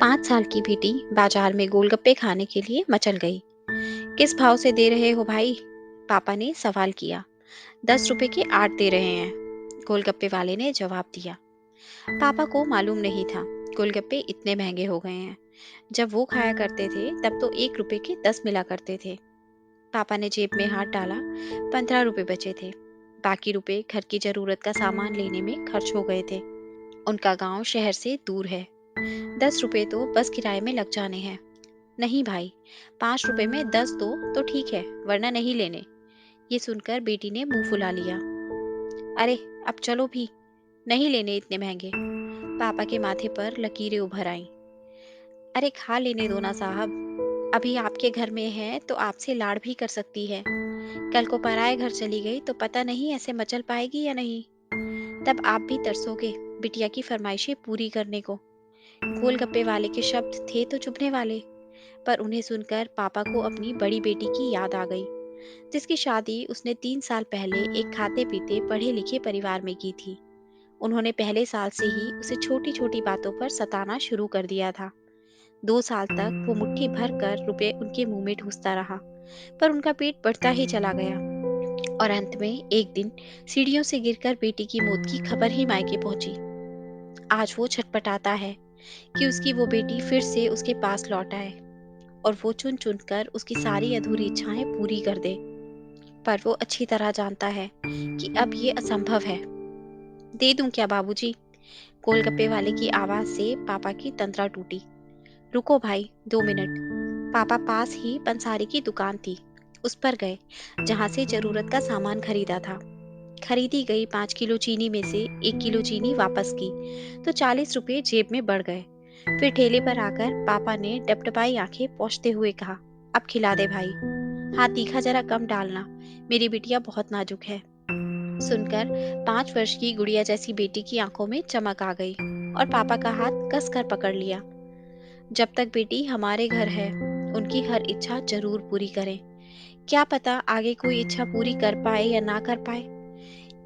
5 साल की बेटी बाजार में गोलगप्पे खाने के लिए मचल गई। किस भाव से दे रहे हो भाई? पापा ने सवाल किया। 10 रुपए के 8 दे रहे हैं, गोलगप्पे वाले ने जवाब दिया। पापा को मालूम नहीं था गोलगप्पे इतने महंगे हो गए हैं। जब वो खाया करते थे तब तो 1 रुपए के 10 मिला करते थे। पापा ने जेब में हाथ डाला। 15 रुपए बचे थे। बाकी रुपए घर की जरूरत का सामान लेने में खर्च हो गए थे। उनका गांव शहर से दूर है। 10 रुपए तो बस किराए में लग जाने हैं। नहीं भाई, 5 रुपए में 10 दो तो ठीक है, वरना नहीं लेने। ये सुनकर बेटी ने मुंह फुला लिया। अरे, अब चलो भी, नहीं लेने इतने महंगे। पापा के माथे पर लकीरें उभर आईं। अरे खा लेने दो ना साहब, अभी आपके घर में है तो आपसे लाड़ भी कर सकती है। कल को पराए घर चली गई तो पता नहीं ऐसे मचल पाएगी या नहीं। तब आप भी तरसोगे बिटिया की फरमाइशें पूरी करने को। गोलगप्पे वाले के शब्द थे तो चुभने वाले, पर उन्हें सुनकर पापा को अपनी बड़ी बेटी की याद आ गई, जिसकी शादी उसने 3 साल पहले एक खाते पीते पढ़े लिखे परिवार में की थी। उन्होंने पहले साल से ही उसे छोटी छोटी बातों पर सताना शुरू कर दिया था। 2 साल तक वो मुट्ठी भर कर रुपए उनके मुंह में ठूसता रहा, पर उनका पेट बढ़ता ही चला गया। और अंत में एक दिन सीढ़ियों से गिरकर बेटी की मौत की खबर ही मायके पहुंची। आज वो छटपटाता है कि उसकी वो बेटी फिर से उसके पास लौट आए और वो चुन चुन कर उसकी सारी अधूरी इच्छाएं पूरी कर दे। पर वो अच्छी तरह जानता है कि अब ये असंभव है। दे दूं क्या बाबूजी? गोलगप्पे वाले की आवाज से पापा की तंद्रा टूटी। रुको भाई, 2 मिनट। पापा पास ही पंसारी की दुकान थी, उस पर गए, जहां से जरूरत का सामान खरीदा था। खरीदी गई 5 किलो चीनी में से 1 किलो चीनी वापस की तो 40 रुपए जेब में बढ़ गए। फिर ठेले पर आकर पापा ने डबडबाई आंखें पोंछते हुए कहा, अब खिला दे भाई। हाँ, तीखा जरा कम डालना, मेरी बिटिया बहुत नाजुक है। सुनकर 5 वर्ष की गुड़िया जैसी बेटी की आंखों में चमक आ गई और पापा का हाथ कस कर पकड़ लिया। जब तक बेटी हमारे घर है, उनकी हर इच्छा जरूर पूरी करें। क्या पता आगे कोई इच्छा पूरी कर पाए या ना कर पाए।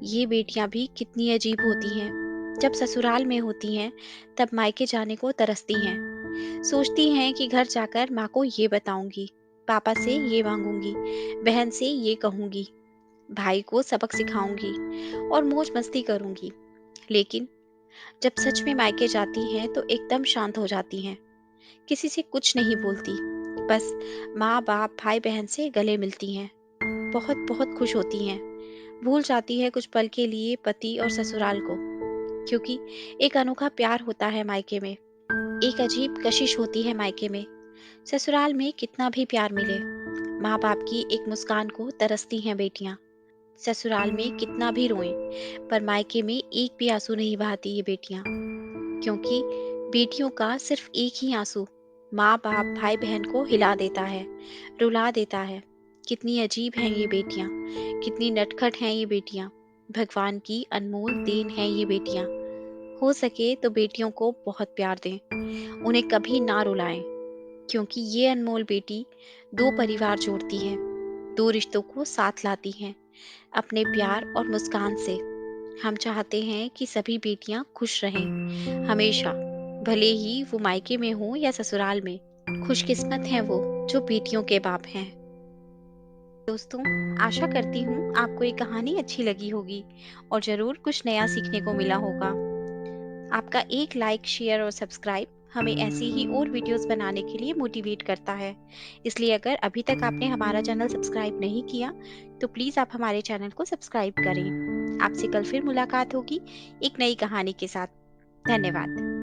ये बेटियां भी कितनी अजीब होती हैं। जब ससुराल में होती हैं तब मायके जाने को तरसती हैं। सोचती हैं कि घर जाकर माँ को ये बताऊंगी, पापा से ये मांगूंगी, बहन से ये कहूंगी, भाई को सबक सिखाऊंगी और मौज मस्ती करूंगी। लेकिन जब सच में मायके जाती हैं तो एकदम शांत हो जाती हैं। किसी से कुछ नहीं बोलती, बस माँ बाप भाई बहन से गले मिलती हैं। बहुत बहुत खुश होती हैं। भूल जाती है कुछ पल के लिए पति और ससुराल को, क्योंकि एक अनोखा प्यार होता है मायके में। एक अजीब कशिश होती है मायके में। ससुराल में कितना भी प्यार मिले, माँ बाप की एक मुस्कान को तरसती हैं बेटियां। ससुराल में कितना भी रोएं, पर मायके में एक भी आंसू नहीं बहाती ये बेटियां, क्योंकि बेटियों का सिर्फ एक ही आंसू माँ बाप भाई बहन को हिला देता है, रुला देता है। कितनी अजीब हैं ये बेटियां, कितनी नटखट हैं ये बेटियां। भगवान की अनमोल देन हैं ये बेटियां। हो सके तो बेटियों को बहुत प्यार दें, उन्हें कभी ना रुलाएं, क्योंकि ये अनमोल बेटी दो परिवार जोड़ती है, दो रिश्तों को साथ लाती हैं अपने प्यार और मुस्कान से। हम चाहते हैं कि सभी बेटियां खुश रहें हमेशा, भले ही वो मायके में हो या ससुराल में। खुशकिस्मत हैं वो जो बेटियों के बाप हैं। दोस्तों, आशा करती हूँ आपको ये कहानी अच्छी लगी होगी और जरूर कुछ नया सीखने को मिला होगा। आपका एक लाइक, शेयर और सब्सक्राइब हमें ऐसी ही और वीडियोस बनाने के लिए मोटिवेट करता है। इसलिए अगर अभी तक आपने हमारा चैनल सब्सक्राइब नहीं किया तो प्लीज़ आप हमारे चैनल को सब्सक्राइब करें। आपसे कल फिर मुलाकात होगी एक नई कहानी के साथ। धन्यवाद।